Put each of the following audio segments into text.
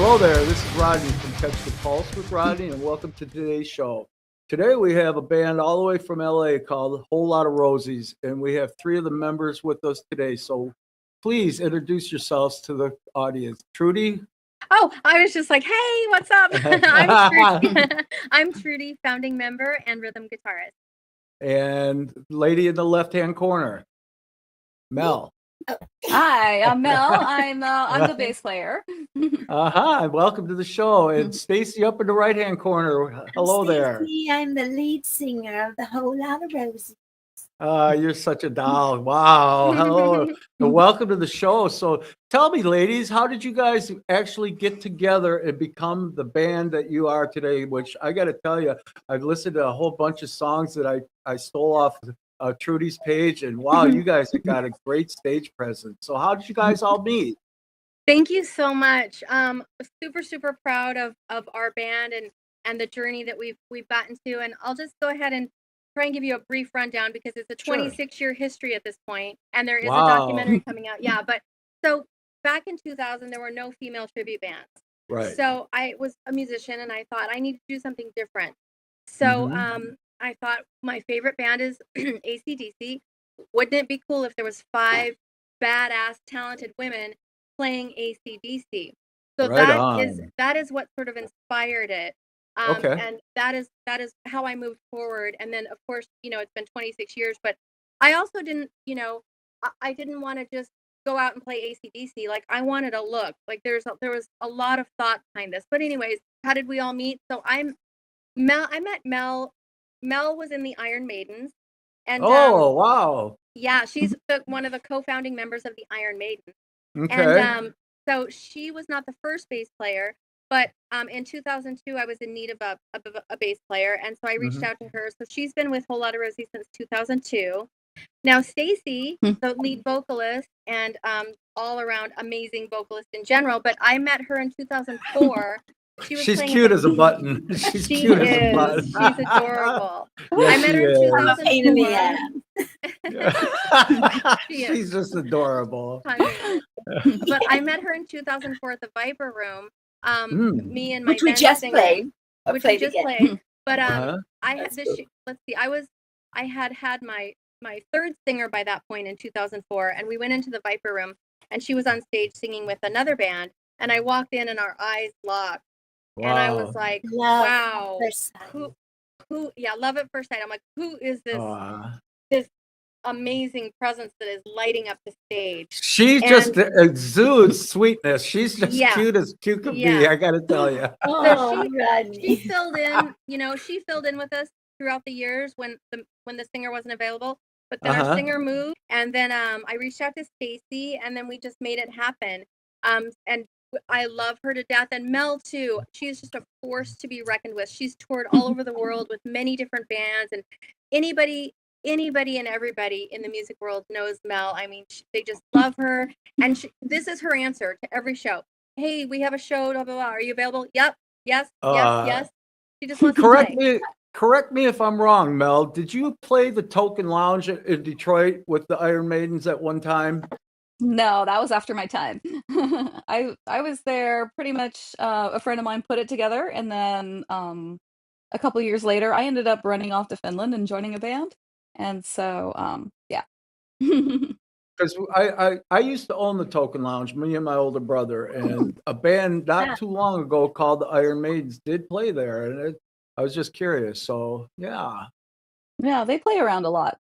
Hello there, this is Rodney from Catch the Pulse with Rodney, and welcome to today's show. Today we have a band all the way from LA called Whole Lot of Rosies, and we have three of the members with us today. So please introduce yourselves to the audience. Trudy? Oh, I was just like, hey, what's up? I'm Trudy. I'm Trudy, founding member and rhythm guitarist. And lady in the left-hand corner, Mel. Hi, I'm Mel. I'm the bass player. Welcome to the show. And Stacy up in the right-hand corner. Hello there. Stacey, I'm the lead singer of the Whole Lot of Rosies. You're such a doll. Wow. Hello. And welcome to the show. So tell me, ladies, how did you guys actually get together and become the band that you are today? Which I got to tell you, I've listened to a whole bunch of songs that I stole off Trudy's page. And wow, you guys have got a great stage presence. So how did you guys all meet? Thank you so much. Super, super proud of our band and the journey that we've gotten to. And I'll just go ahead and try and give you a brief rundown because it's a 26-year history at this point, and there is a documentary coming out. Yeah, but so back in 2000, there were no female tribute bands. Right. So I was a musician, and I thought I need to do something different. So I thought my favorite band is AC/DC. Wouldn't it be cool if there was 5 badass, talented women playing AC/DC? So that is what sort of inspired it. And that is how I moved forward. And then, of course, it's been 26 years, but I also didn't, I didn't want to just go out and play AC/DC. Like, I wanted a look. Like, there was a lot of thought behind this. But anyways, how did we all meet? So I met Mel. Mel was in the Iron Maidens. And wow. Yeah, she's one of the co-founding members of the Iron Maidens. Okay. And so she was not the first bass player. But in 2002, I was in need of a bass player, and so I reached out to her. So she's been with Whole Lot of Rosies since 2002. Now, Stacy, the lead vocalist and all-around amazing vocalist in general, but I met her in 2004. She's cute as a button. She's cute as a button. She's adorable. Yes, I met her in 2004. She's just adorable. But I met her in 2004 at the Viper Room. Me and my which we just played. Which we just played. But I had this. Let's see. I had my third singer by that point in 2004, and we went into the Viper Room, and she was on stage singing with another band, and I walked in, and our eyes locked, and I was like, wow, who? Yeah, love at first sight. I'm like, who is this? This amazing presence that is lighting up the stage. She just exudes sweetness. She's just cute as cute can be. I gotta tell you. She filled in. She filled in with us throughout the years when the singer wasn't available. But then our singer moved, and then I reached out to Stacy, and then we just made it happen. And I love her to death, and Mel too. She's just a force to be reckoned with. She's toured all over the world with many different bands, and anybody and everybody in the music world knows Mel. I mean, they just love her. And this is her answer to every show. Hey, we have a show, blah, blah, blah. Are you available? Yep. Yes. Yes. She just wants to play. Correct me if I'm wrong, Mel. Did you play the Token Lounge in Detroit with the Iron Maidens at one time? No, that was after my time. I was there pretty much. A friend of mine put it together, and then a couple years later, I ended up running off to Finland and joining a band. And so, yeah. Because I used to own the Token Lounge, me and my older brother, and a band not too long ago called the Iron Maidens did play there, and I was just curious. So yeah, they play around a lot.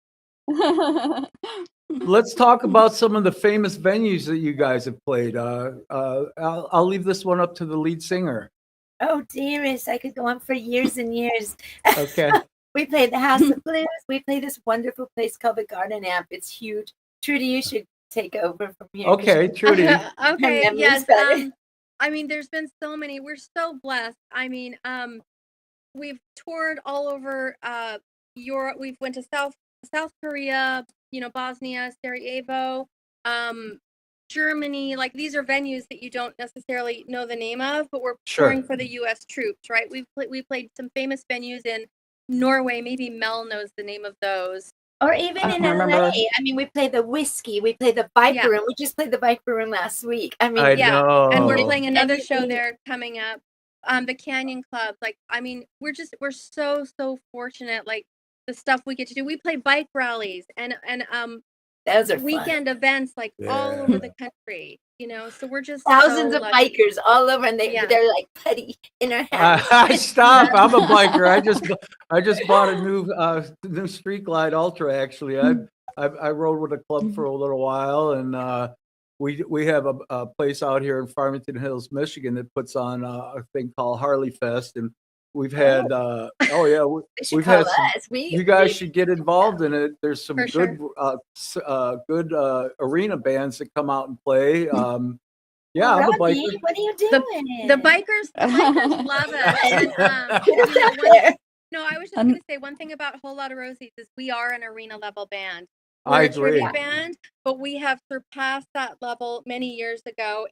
Let's talk about some of the famous venues that you guys have played. I'll leave this one up to the lead singer. Oh, dearest, I could go on for years and years. Okay. We played the House of Blues. We played this wonderful place called the Garden Amp. It's huge. Trudy, you should take over from here. Okay, Trudy. Okay, yes. I mean, there's been so many. We're so blessed. I mean, we've toured all over Europe. We've went to South Korea, Bosnia, Sarajevo, Germany. Like, these are venues that you don't necessarily know the name of, but we're touring for the U.S. troops, right? We played some famous venues in Norway. Maybe Mel knows the name of those. Or even I in remember. LA. I mean, we play the Whiskey, we play the Viper Room. We just played the Viper Room last week. I mean, I Yeah, and we're know. playing another show anything. there coming up. The Canyon Club. Like, I mean, we're so fortunate. Like the stuff we get to do. We play bike rallies and Those are fun. weekend events like all over Yeah. the country. You know, so we're just Thousands so of lucky. bikers all over, and Yeah. they're like putty in our hands. Stop! I'm a biker. I just bought a new Street Glide Ultra. Actually, I rode with a club for a little while, and we have a place out here in Farmington Hills, Michigan, that puts on a thing called Harley Fest, and we've had They should we've call had some. us. You guys should get involved in it. There's some For good good arena bands that come out and play. Yeah, I'm a Rodney, biker. what are you doing? The bikers love us. And, Get us out there. no, I was just going to say one thing about Whole Lot of Rosies is we are an arena level band. We're I a agree. tribute band, but we have surpassed that level many years ago.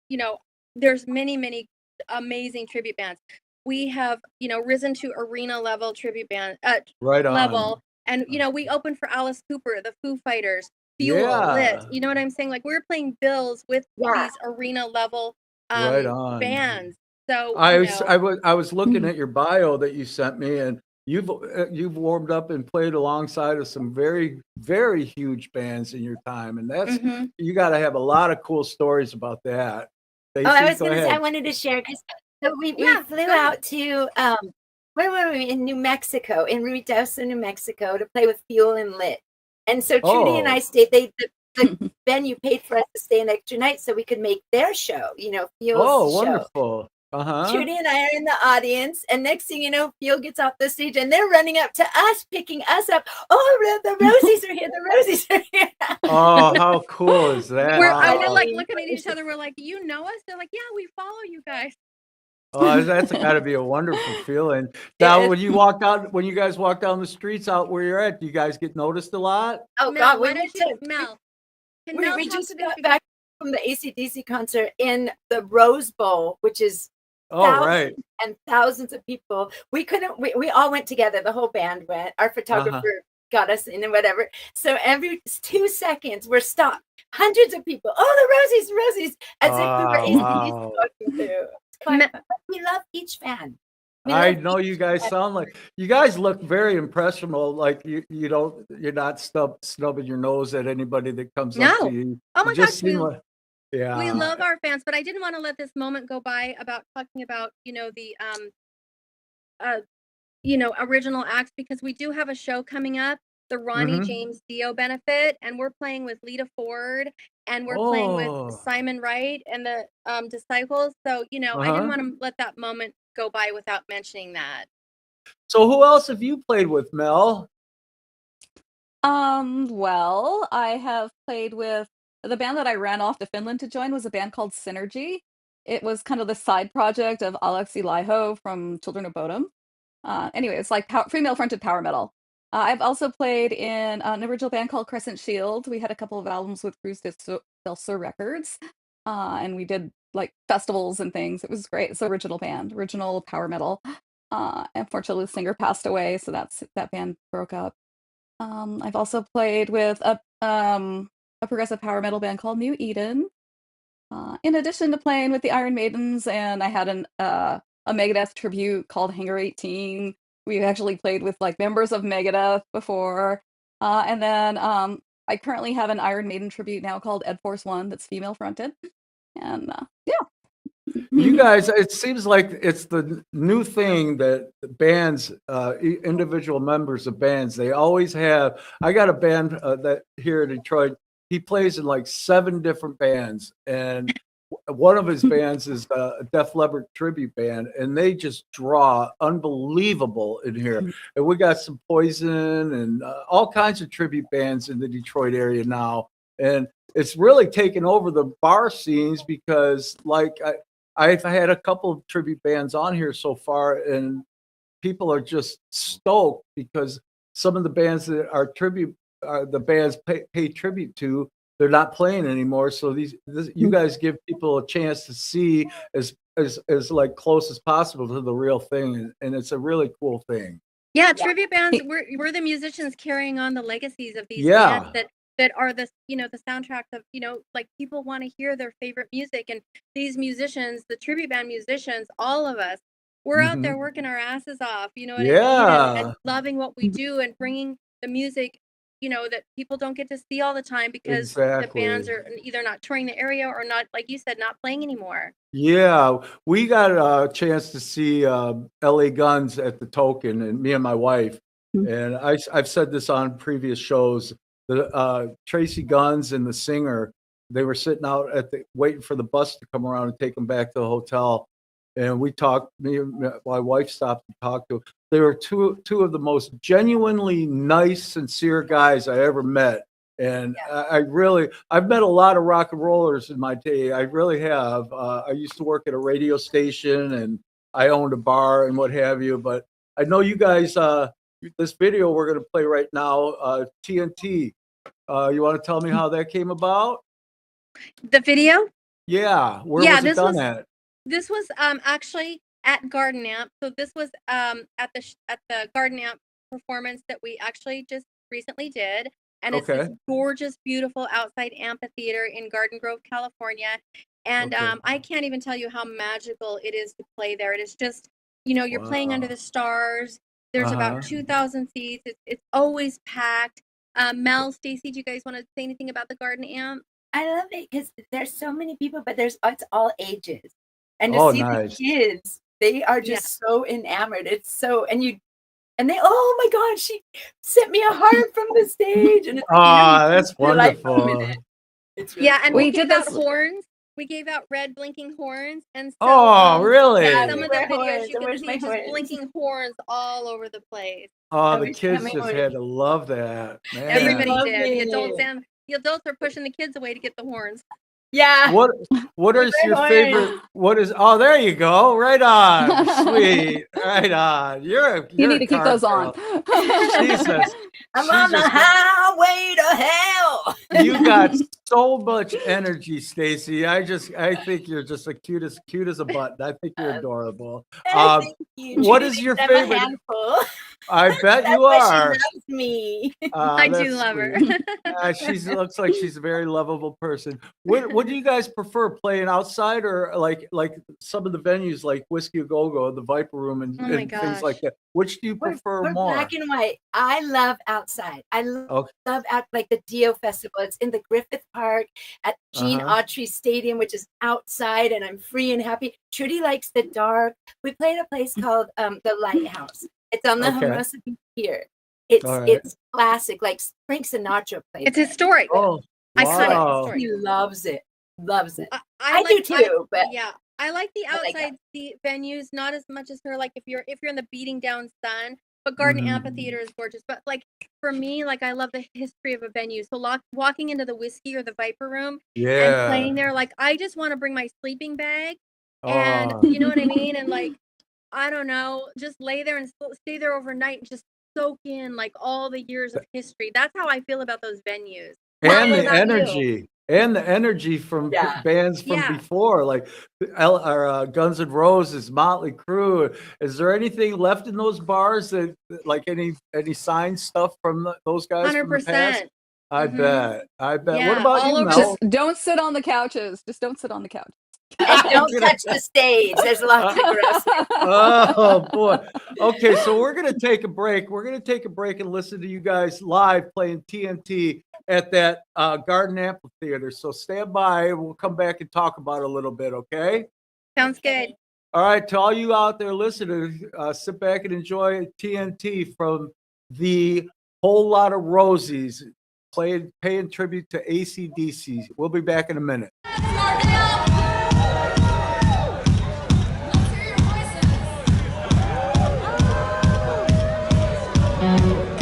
You know, there's many amazing tribute bands. We have, you know, risen to arena level tribute band Right on. level. And, you know, we opened for Alice Cooper, the Foo Fighters, Fuel, Lit. You know what I'm saying? Like, we're playing bills with these arena level Right on. bands. So I you know, I was looking at your bio that you sent me, and you've warmed up and played alongside of some very huge bands in your time, and that's you got to have a lot of cool stories about that. Stacey, I was go going to say, I ahead. wanted to share because we flew out to where were we, in New Mexico, in Ruidoso, New Mexico, to play with Fuel and Lit. And so Trudy and I stayed. The venue paid for us to stay an extra night so we could make their show. You know, Fuel's show. Wonderful. Trudy and I are in the audience, and next thing you know, Fuel gets off the stage, and they're running up to us, picking us up. Oh, the Rosies are here! The Rosies are here! Oh, how cool is that? we're like looking at each other. We're like, "You know us?" They're like, "Yeah, we follow you guys." Oh, that's got to be a wonderful feeling. Now, when you guys walk down the streets out where you're at, do you guys get noticed a lot? Oh Mel, God, why don't you, Mel? Can Mel we talk just to this got back from the AC/DC concert in the Rose Bowl, which is thousands and thousands of people. We all went together. The whole band went. Our photographer got us in and whatever. So every 2 seconds we're stopped. Hundreds of people. Oh, the Rosies, as if we were AC/DC talking to. It's quite fun. We love each fan. I know you guys sound like you guys look very impressionable. Like you're not snubbing your nose at anybody that comes up to you. Oh my gosh, we we love our fans, but I didn't want to let this moment go by about talking about, you know, the original acts, because we do have a show coming up, the Ronnie James Dio benefit, and we're playing with Lita Ford, and we're playing with Simon Wright and the Disciples. So, you know, I didn't want to let that moment go by without mentioning that. So who else have you played with, Mel? Well, I have played with the band that I ran off to Finland to join was a band called Synergy. It was kind of the side project of Alexi Laiho from Children of Bodom. Anyway, it's like female-fronted power metal. I've also played in an original band called Crescent Shield. We had a couple of albums with Cruz del Sur Records, and we did like festivals and things. It was great. It's an original band, original power metal. Unfortunately, the singer passed away, so that band broke up. I've also played with a progressive power metal band called New Eden. In addition to playing with the Iron Maidens, and I had a Megadeth tribute called Hangar 18. We've actually played with like members of Megadeth before. And then I currently have an Iron Maiden tribute now called Ed Force One that's female fronted. And You guys, it seems like it's the new thing that bands, individual members of bands, they always have. I got a band that here in Detroit. He plays in like 7 different bands, and one of his bands is a Def Leppard tribute band, and they just draw unbelievable in here. And we got some Poison and all kinds of tribute bands in the Detroit area now, and it's really taken over the bar scenes because, like, I've had a couple of tribute bands on here so far, and people are just stoked because some of the bands that are the bands pay tribute to, they're not playing anymore. So you guys give people a chance to see as like close as possible to the real thing, and it's a really cool thing. Yeah, tribute bands, we're the musicians carrying on the legacies of these Yeah. bands that are the, you know, the soundtracks of, you know, like people want to hear their favorite music. And these musicians, the tribute band musicians, all of us, we're out there working our asses off, you know what I mean? And loving what we do and bringing the music, you know, that people don't get to see all the time because the bands are either not touring the area or not, like you said, not playing anymore. Yeah, we got a chance to see LA Guns at the Token, and me and my wife. And I've said this on previous shows. The Tracy Guns and the singer, they were sitting out waiting for the bus to come around and take them back to the hotel. And we talked. Me and my wife stopped and talked to them. They were two of the most genuinely nice, sincere guys I ever met. And I've met a lot of rock and rollers in my day. I really have. I used to work at a radio station and I owned a bar and what have you. But I know you guys, this video we're going to play right now, TNT. You want to tell me how that came about? The video? Yeah. Where was it done at? This was actually at Garden Amp. So this was at the Garden Amp performance that we actually just recently did. And it's this gorgeous, beautiful outside amphitheater in Garden Grove, California. And I can't even tell you how magical it is to play there. It is just, you know, you're playing under the stars. There's about 2,000 seats. It's always packed. Mel, Stacy, do you guys want to say anything about the Garden Amp? I love it because there's so many people, but it's all ages. And to see the kids, they are just so enamored. It's so, and they, oh my God, she sent me a heart from the stage. And it's that's wonderful. It's really and we did out horns. We gave out red blinking horns. And so, really? Yeah, some of the videos you can see just blinking horns all over the place. Oh, the kids just had to love that. Man. Everybody did. The adults are pushing the kids away to get the horns. Yeah. What is your favorite? Oh, there you go. Right on. Sweet. Right on. You need to keep those on. Jesus. I'm on the highway to hell. You got so much energy, Stacy. I think you're just the cutest, cute as a button. I think you're adorable. Thank you. What is your favorite? I bet you are. She loves me. I do love her. She looks like she's a very lovable person. What do you guys prefer, playing outside or like some of the venues like Whiskey A Go Go, the Viper Room, and things like that? Which do you prefer more? Black and white. I love outside. I love out like the Dio Festival. It's in the Griffith Park at Gene Autry Stadium, which is outside, and I'm free and happy. Trudy likes the dark. We played a place called the Lighthouse. It's on the Hermosa Beach Pier. It's classic, like Frank Sinatra played. It's historic. Oh, wow. He loves it. Loves it. I do too. But I like the outside venues, not as much as her. Like if you're in the beating down sun, but Garden Amphitheater is gorgeous. But like for me, like I love the history of a venue. So walking into the Whiskey or the Viper Room and playing there, like I just want to bring my sleeping bag, and you know what I mean, and like I don't know, just lay there and stay there overnight and just soak in like all the years of history. That's how I feel about those venues. And the energy. And the energy from bands from before, like Guns N' Roses, Motley Crue. Is there anything left in those bars that, like any signed stuff from those guys? 100%. I bet. Yeah, what about you, Mel? Just don't sit on the couches. Just don't sit on the couch. And don't touch the stage. There's lots of gross. Oh boy. Okay, so we're gonna take a break. We're gonna take a break and listen to you guys live playing TNT at that Garden Amphitheater. So stand by. We'll come back and talk about it a little bit. Okay. Sounds good. All right, to all you out there listening, sit back and enjoy TNT from the Whole Lot of Rosies, paying tribute to AC/DC. We'll be back in a minute.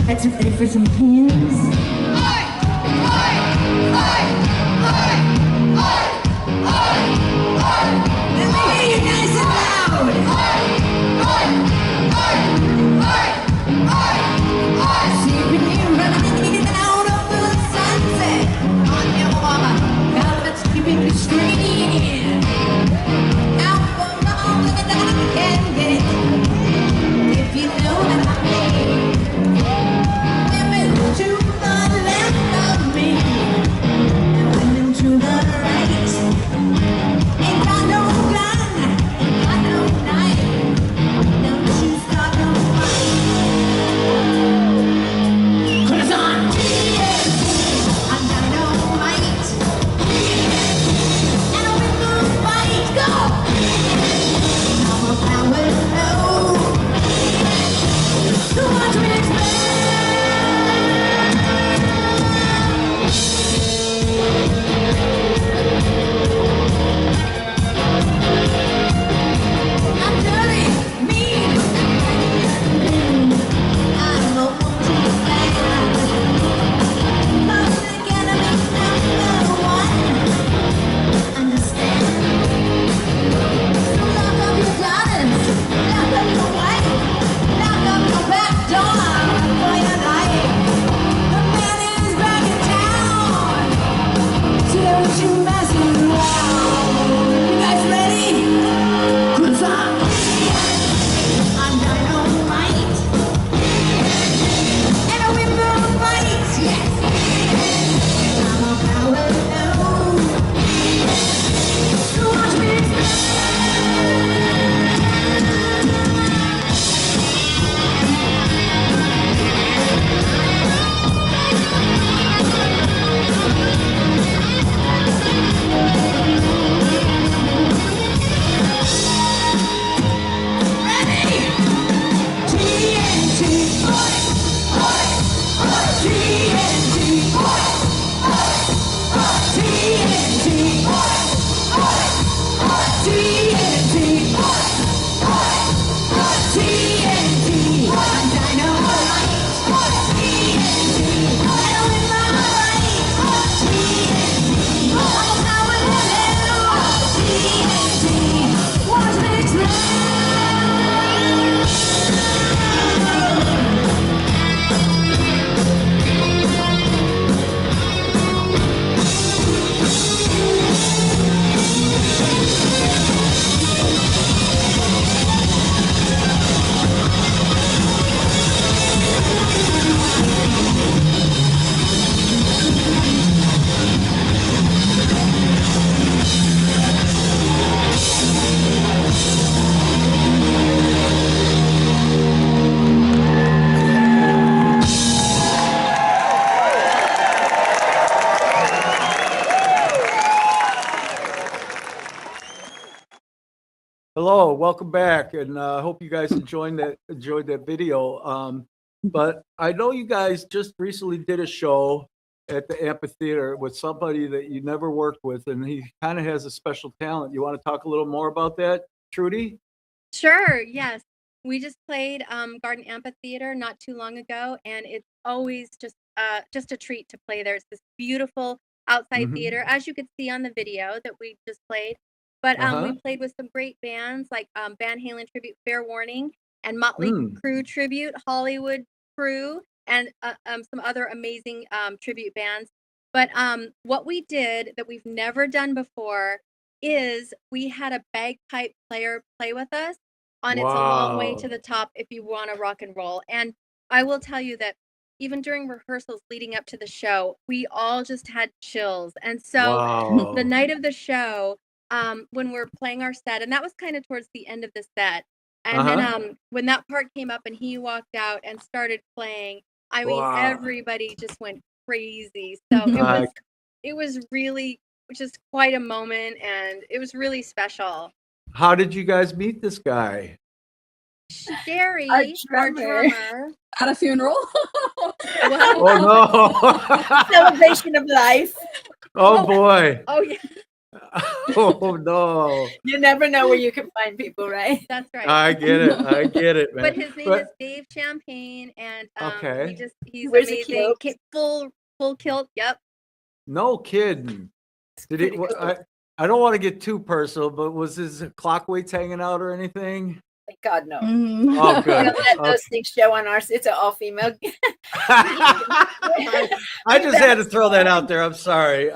That's ready for some pins. If you know that I Hello, welcome back, and I hope you guys enjoyed that video. But I know you guys just recently did a show at the amphitheater with somebody that you never worked with, and he kind of has a special talent. You want to talk a little more about that, Trudy? Sure, yes. We just played Garden Amphitheater not too long ago, and it's always just a treat to play there. It's this beautiful outside theater, as you could see on the video that we just played. But we played with some great bands like Van Halen tribute Fair Warning and Motley Crue tribute Hollywood Crew, and some other amazing tribute bands. But what we did that we've never done before is we had a bagpipe player play with us on It's a Long Way to the Top If You Want to Rock and Roll. And I will tell you that even during rehearsals leading up to the show, we all just had chills. And so the night of the show, when we're playing our set, and that was kind of towards the end of the set, and then when that part came up and he walked out and started playing, I mean, everybody just went crazy. So it was really just quite a moment, and it was really special. How did you guys meet this guy? Sherry, Our our drummer. drummer. At a funeral. Oh no! Celebration of life. Oh boy! Oh yeah, Oh no! You never know where you can find people, right? that's right. I get it, man. But his name is Dave Champagne, and Okay. he's Wears a amazing. kilt. Full kilt. Yep. No kidding. Did pretty he? cool. I don't want to get too personal, but was his clock weights hanging out or anything? Thank God, no. Oh, We good. don't let those things show on ours. It's an all-female. I just had to throw that out there. I'm sorry.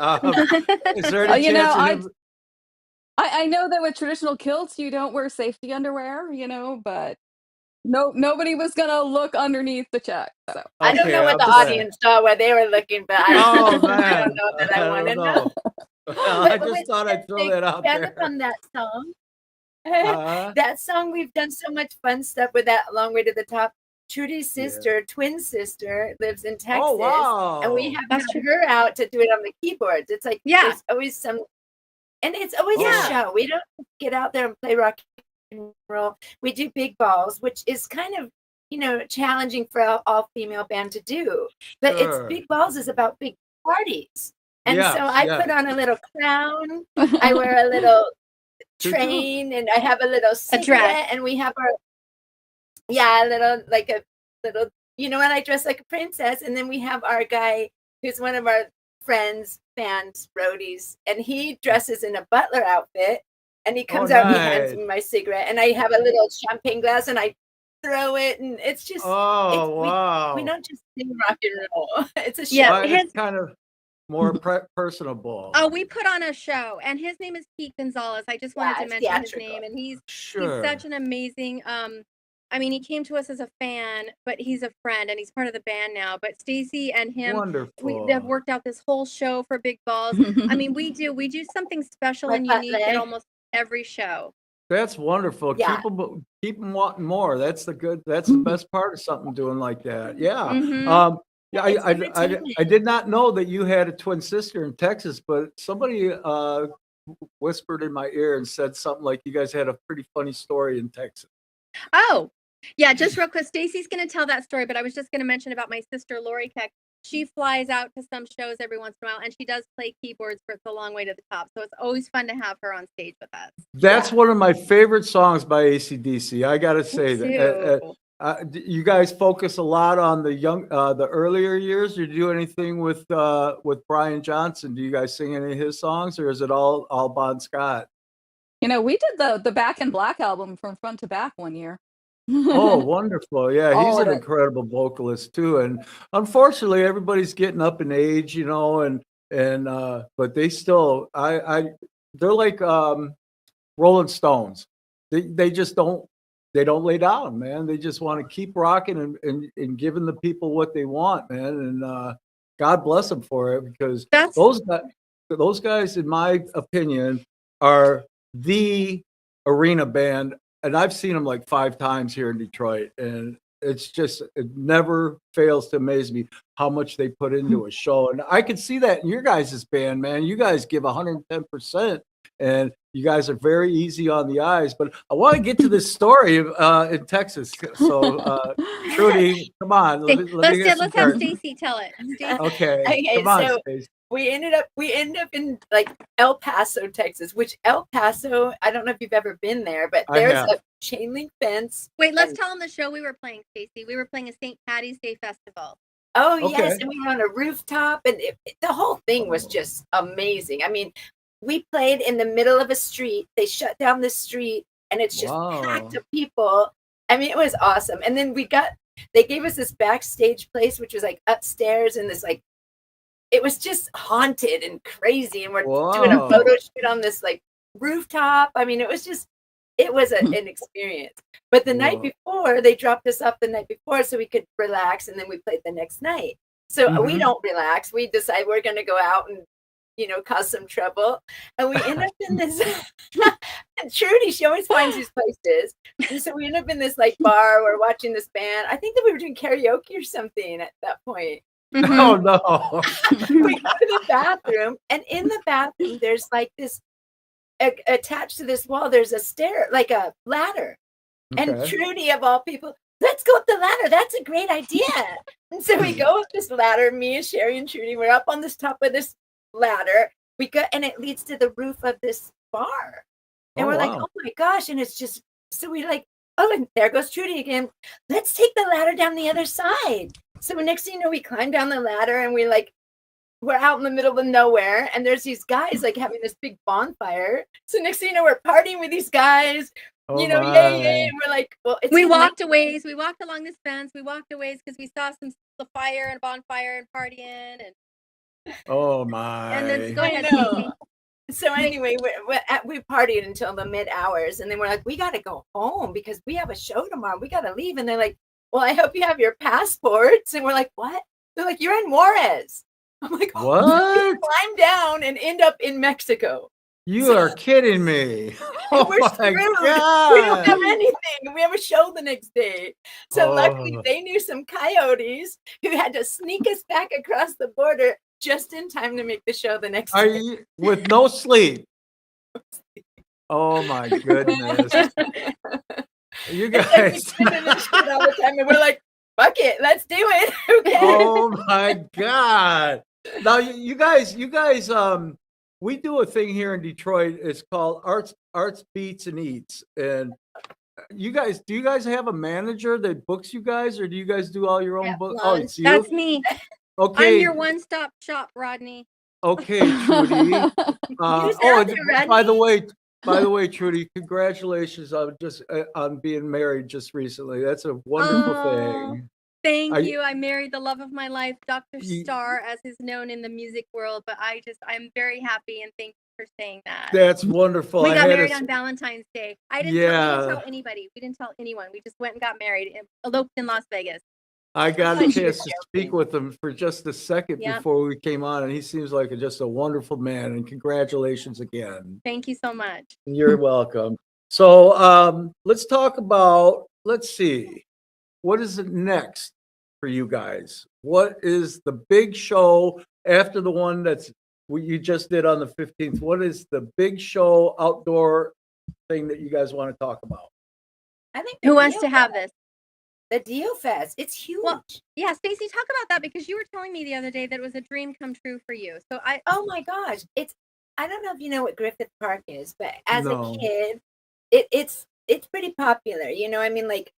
Is there any You know, chance? I know that with traditional kilts you don't wear safety underwear, but nobody was gonna look underneath the check. So I don't know what I'm the glad. audience saw where they were looking, but Oh I man, don't know that I want to know. I But just thought I'd throw that out develop there. on that song. Uh-huh. That song, we've done so much fun stuff with that Long Way to the Top. Trudy's sister, twin sister, lives in Texas. Oh wow! And we have had her out to do it on the keyboards. It's like there's always some, and it's always a show. We don't get out there and play rock and roll. We do big balls, which is kind of challenging for an all-female band to do. But it's big balls is about big parties. And so I put on a little crown. I wear a little train, and I have a little cigarette, and we have our a little and I dress like a princess, and then we have our guy who's one of our friends, fans, roadies, and he dresses in a butler outfit, and he comes out and he hands me my cigarette, and I have a little champagne glass, and I throw it, and it's just wow. We don't just sing rock and roll. It's a show. Yeah, It's kind of more personable. Oh, we put on a show, and his name is Pete Gonzalez. I just wanted to mention his name, and he's such an amazing. I mean, he came to us as a fan, but he's a friend, and he's part of the band now. But Stacy and him, we have worked out this whole show for Big Balls. I mean, we do something special and unique at almost every show. That's wonderful. Yeah. Keep them wanting more. That's the best part of something doing like that. Yeah. Yeah, I did not know that you had a twin sister in Texas, but somebody whispered in my ear and said something like you guys had a pretty funny story in Texas. Oh, yeah, just real quick. Stacy's going to tell that story, but I was just going to mention about my sister, Lori Keck. She flies out to some shows every once in a while, and she does play keyboards for It's a Long Way to the Top. So it's always fun to have her on stage with us. That's one of my favorite songs by AC/DC. I got to say that. You guys focus a lot on the earlier years. Do you do anything with Brian Johnson? Do you guys sing any of his songs, or is it all Bon Scott? We did the Back in Black album from front to back one year. Oh, wonderful. Yeah, he's an incredible vocalist too. And unfortunately, everybody's getting up in age, and but they still they're like Rolling Stones. They just don't lay down, man. They just want to keep rocking and giving the people what they want, man. And God bless them for it, because those guys, in my opinion, are the arena band. And I've seen them like 5 times here in Detroit, and it never fails to amaze me how much they put into a show. And I can see that in your guys' band, man. You guys give 110%, and you guys are very easy on the eyes. But I want to get to this story in Texas. So, Trudy, come on, let me get some Let's have dirt. Stacy tell it. Stacy. Okay, Okay, come on, so Stacy. we ended up in like El Paso, Texas, which El Paso, I don't know if you've ever been there, but I there's have. a chain link fence. Wait, let's and- tell them the show we were playing, Stacy. We were playing a St. Patty's Day festival. Oh yes, Okay. and we were on a rooftop, and the whole thing was just amazing. I mean, we played in the middle of a street. They shut down the street, and it's just packed of people. I mean, it was awesome. And then they gave us this backstage place, which was like upstairs in this like, it was just haunted and crazy. And we're doing a photo shoot on this like rooftop. I mean, it was an experience. But the night before, they dropped us off the night before so we could relax, and then we played the next night. So we don't relax. We decide we're going to go out and, cause some trouble. And we end up in this, and Trudy, she always finds these places. And so we end up in this like bar, we're watching this band. I think that we were doing karaoke or something at that point. Oh no. We go to the bathroom, and in the bathroom, there's like this, attached to this wall, there's a stair, like a ladder. Okay. And Trudy, of all people, let's go up the ladder. That's a great idea. And so we go up this ladder, me and Sherry and Trudy, we're up on this top of this ladder. We go, and it leads to the roof of this bar. And we're like, oh my gosh. And it's just, so we like, oh, and there goes Trudy again. Let's take the ladder down the other side. So next thing you know, we climb down the ladder, and we're out in the middle of nowhere, and there's these guys like having this big bonfire. So next thing you know, we're partying with these guys. Yay, yay. And we're like, well, we walked a ways. We walked along this fence. We walked a ways because we saw the fire and bonfire and partying. And oh my. And then go ahead. So anyway, we partied until the mid hours, and then we're like, we got to go home because we have a show tomorrow. We got to leave. And they're like, well, I hope you have your passports. And we're like, what? They're like, you're in Juarez. I'm like, what? Climb down and end up in Mexico. You are kidding me. Oh we're screwed. God. We don't have anything. We have a show the next day. So luckily they knew some coyotes who had to sneak us back across the border just in time to make the show the next day. You with no sleep? Oh my goodness. You guys. all the time, and we're like, fuck it, let's do it. Okay. Oh my God. Now you guys, we do a thing here in Detroit. It's called Arts Beats and Eats. And do you guys have a manager that books you guys, or do you guys do all your own books? Oh, it's you? That's me. Okay. I'm your one-stop shop, Rodney. Okay, Trudy. By the way, Trudy, congratulations on being married just recently. That's a wonderful thing. Thank you. I married the love of my life, Dr. Starr, as is known in the music world. But I'm very happy, and thank you for saying that. That's wonderful. We got married on Valentine's Day. We didn't tell anybody. We didn't tell anyone. We just went and got married and eloped in Las Vegas. I got a chance to speak with him for just a second before we came on, and he seems like just a wonderful man. And congratulations again. Thank you so much. You're welcome. So let's talk about. Let's see. What is it next for you guys? What is the big show after the one you just did on the 15th? What is the big show outdoor thing that you guys want to talk about? I think who wants to have this? The Dio Fest. It's huge. Well, yeah, Stacy, talk about that because you were telling me the other day that it was a dream come true for you. So oh my gosh, I don't know if you know what Griffith Park is, but as a kid, it's pretty popular. I mean, like,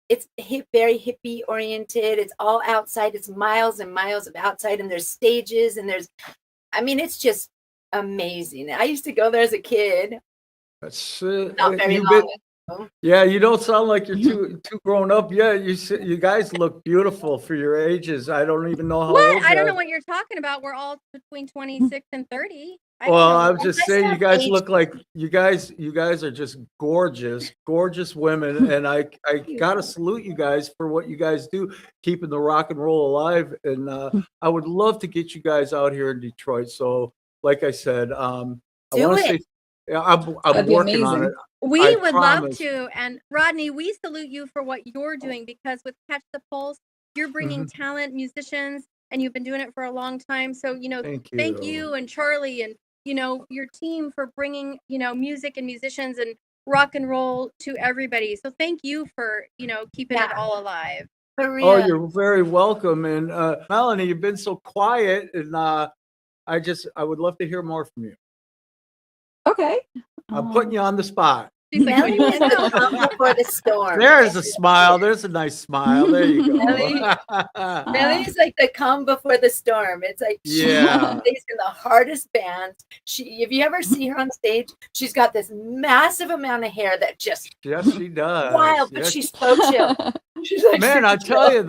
it's very hippie oriented. It's all outside. It's miles and miles of outside, and there's stages, and it's just amazing. I used to go there as a kid. That's not very long. Yeah, you don't sound like you're too grown up yet. You guys look beautiful for your ages. I don't even know how old. I don't know what you're talking about. We're all between 26 and 30. Well, I'm just saying, you guys look like you guys are just gorgeous women, and I gotta salute you guys for what you guys do, keeping the rock and roll alive. And I would love to get you guys out here in Detroit. So, like I said, I want to say, I'm working on it. We would love to. And Rodney, we salute you for what you're doing, because with Catch the Pulse, you're bringing talent, musicians, and you've been doing it for a long time. So, thank you and Charlie and your team for bringing, music and musicians and rock and roll to everybody. So thank you for, keeping it all alive. For real. Oh, you're very welcome. And Melanie, you've been so quiet, and I would love to hear more from you. Okay. I'm putting you on the spot. She's like, Melanie is the calm before the storm. There's a smile. There's a nice smile. There you go. Melanie is like the calm before the storm. It's like she Yeah. plays in the hardest bands. If you ever see her on stage, she's got this massive amount of hair that just Yes, she does. wild, but Yes. she's so chill. She's like, Man, I super tell chill. you,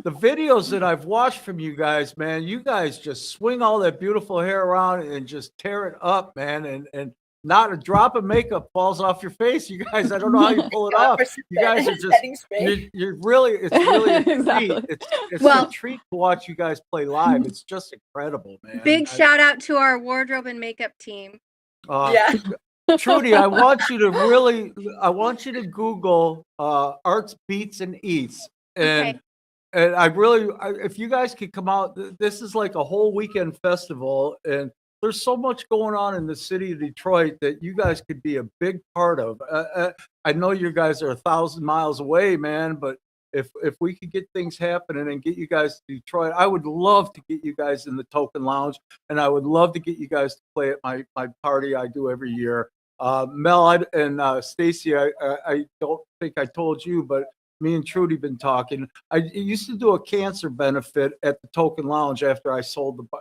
the videos that I've watched from you guys, man, you guys just swing all that beautiful hair around and just tear it up, man, and not a drop of makeup falls off your face. You guys, I don't know how you pull it off. You guys are just, you're really, it's really a Exactly. treat. It's Well- a treat to watch you guys play live. It's just incredible, man. Big shout out to our wardrobe and makeup team. Yeah. Trudy, I want you to Google Arts, Beats, and Eats. And if you guys could come out, this is like a whole weekend festival, and there's so much going on in the city of Detroit that you guys could be a big part of. I know you guys are 1,000 miles away, man, but if we could get things happening and get you guys to Detroit, I would love to get you guys in the Token Lounge, and I would love to get you guys to play at my party I do every year. Mel and Stacy, I don't think I told you, but me and Trudy been talking. I used to do a cancer benefit at the Token Lounge after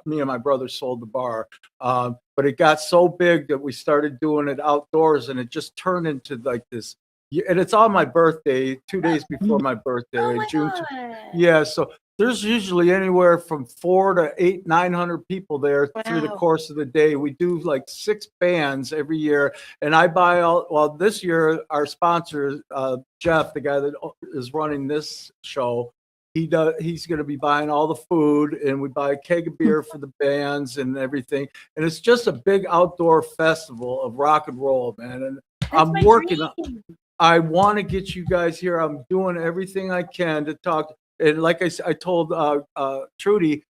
me and my brother sold the bar. But it got so big that we started doing it outdoors, and it just turned into like this. And it's on my birthday, 2 days before my birthday, Oh my June. God. Yeah, so there's usually anywhere from 400 to 900 people there through the Wow. course of the day. We do like 6 bands every year, and I buy this year our sponsor, Jeff, the guy that is running this show, he's going to be buying all the food, and we buy a keg of beer for the bands and everything. And it's just a big outdoor festival of rock and roll, man. And I'm my working on. dream. I want to get you guys here. I'm doing everything I can to talk. And like I told Trudy,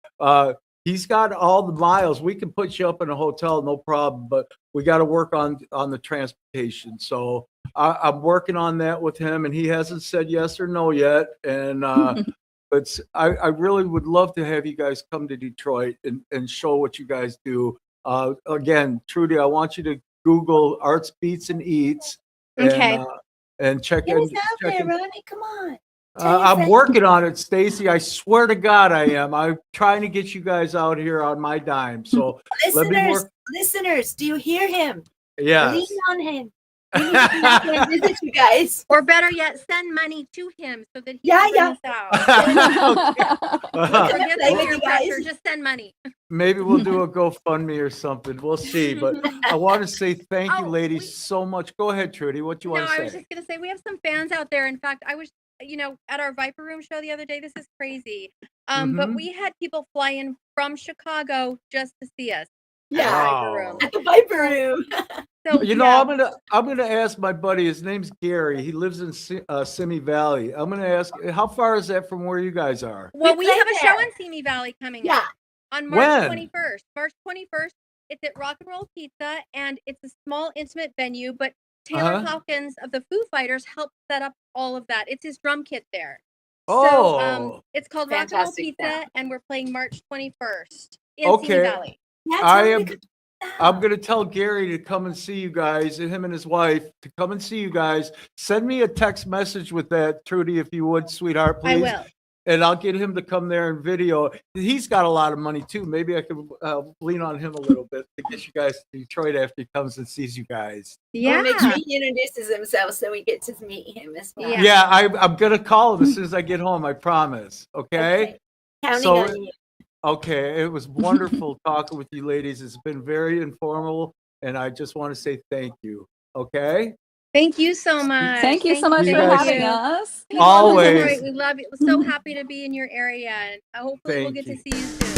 he's got all the miles. We can put you up in a hotel, no problem. But we got to work on the transportation. So I'm working on that with him, and he hasn't said yes or no yet. And but I really would love to have you guys come to Detroit and show what you guys do. Again, Trudy, I want you to Google Arts, Beats, and Eats. Okay. And check Get in. us out there, Rodney. Come on. I'm working on it, Stacy. I swear to God, I am. I'm trying to get you guys out here on my dime. So let me work. Listeners, do you hear him? Yeah. Lean on him. We need to come out there and visit you guys. Or better yet, send money to him so that he Yeah, can bring yeah. us out. Okay. Forget Thank the you, peer guys. pressure. Just send money. Maybe we'll do a GoFundMe or something. We'll see. But I want to say thank you, Oh, ladies, so much. Go ahead, Trudy. What do you No, want to I say? was just going to say, we have some fans out there. In fact, I was, at our Viper Room show the other day. This is crazy. But we had people fly in from Chicago just to see us. Yeah. At Wow. Viper Room. At the Viper Room. So, I'm gonna ask my buddy. His name's Gary. He lives in Simi Valley. I'm gonna ask, how far is that from where you guys are? Well, We we have played a show there. in Simi Valley coming Yeah. up on March When? 21st. March 21st, it's at Rock and Roll Pizza, and it's a small, intimate venue, but Taylor Hawkins of the Foo Fighters helped set up all of that. It's his drum kit there. Oh. So it's called Rock and Roll Fantastic Pizza, sound. and we're playing March 21st in Okay. Simi Valley. That's I how am. we- I'm going to tell Gary to come and see you guys, and him and his wife to come and see you guys. Send me a text message with that, Trudy, if you would, sweetheart, please. I will. And I'll get him to come there and video. He's got a lot of money too. Maybe I could lean on him a little bit to get you guys to Detroit after he comes and sees you guys. Yeah. We'll make sure he introduces himself so we get to meet him as well. Yeah. Yeah, I'm going to call him as soon as I get home. I promise. Okay. Counting So- on you. Okay. It was wonderful talking with you ladies. It's been very informal, and I just want to say thank you. Okay. Thank you so much. Thank you so much you for guys. having us. We love Always. Detroit. We love you. We're so happy to be in your area, and hopefully we'll Thank get to you. see you soon.